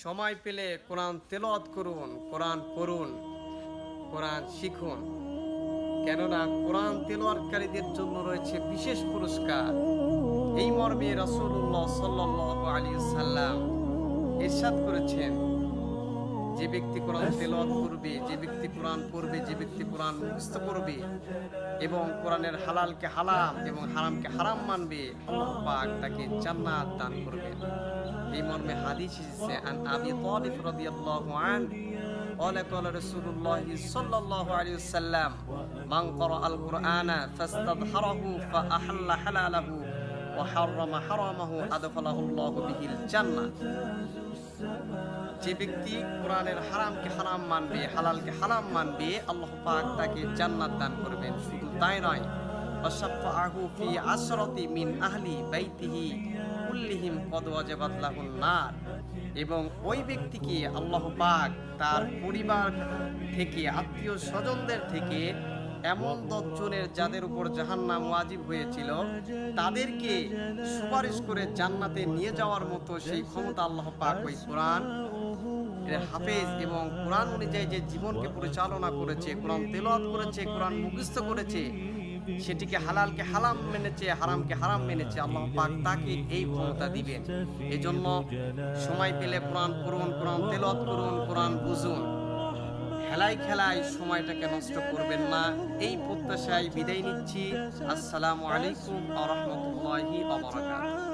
সময় পেলে কোরআন তেলাওয়াত করুন, কোরআন পড়ুন, কোরআন শিখুন। কেননা কোরআন তেলাওয়াতকারীদের জন্য রয়েছে বিশেষ পুরস্কার। এই মর্মে রাসূলুল্লাহ সাল্লাল্লাহু আলাইহি ওয়াসাল্লাম ইরশাদ করেছেন, যে ব্যক্তি কোরআন তেলাওয়াত করবে, যে ব্যক্তি কোরআন পড়বে, যে ব্যক্তি কোরআন মুখস্থ করবে এবং কোরআনের হালালকে হালাল এবং হারামকে হারাম মানবে, আল্লাহ পাক তাকে জান্নাত দান করবেন। এই মর্মে হাদিস এসেছে, আন আবি তালিব রাদিয়াল্লাহু আনহু قال قال رسول الله صلى الله عليه وسلم من قرأ القرآن فاستظهره فأحل حلاله وحرم حرامه أدخله الله به الجنة। যে ব্যক্তি কোরআনের হারামকে হারাম মানবে, হালালকে হালাম মানবে, আল্লাহ পাক তাকে জান্নাত দান করবেন। শুধু তাই নয়, ওয়াশাফাআহু ফি আশরাতি মিন আহলি বাইতিহি কুল্লিহিম কদ ওয়াজাবাত লাহুন নার। এবং ওই ব্যক্তিকে আল্লাহ পাক তার পরিবার থেকে, আত্মীয় স্বজনদের থেকে এমন 10 জনের যাদের উপর জাহান্নাম ওয়াজিব হয়েছিল, তাদেরকে সুপারিশ করে জান্নাতে নিয়ে যাওয়ার মতো সেই ক্ষমতা আল্লাহ পাক ওই কোরআন হাফেজ এবং কোরআন অনুযায়ী যে জীবনকে পরিচালনা করেছে, কোরআন তেলাওয়াত করেছে, কোরআন মুখস্থ করেছে, সেটিকে হালালকে হালাম মেনেছে, হারামকে হারাম মেনেছে, আল্লাহ পাক তাকে এই ক্ষমতা দিবেন। এজন্য সময় পেলে কোরআন পড়ুন, কোরআন তেলাওয়াত করুন, কোরআন বুঝুন। খেলায় সময়টাকে নষ্ট করবেন না। এই প্রত্যাশায় বিদায় নিচ্ছি। আসসালামু আলাইকুম ওয়া রাহমাতুল্লাহি ওয়া বারাকাতুহু।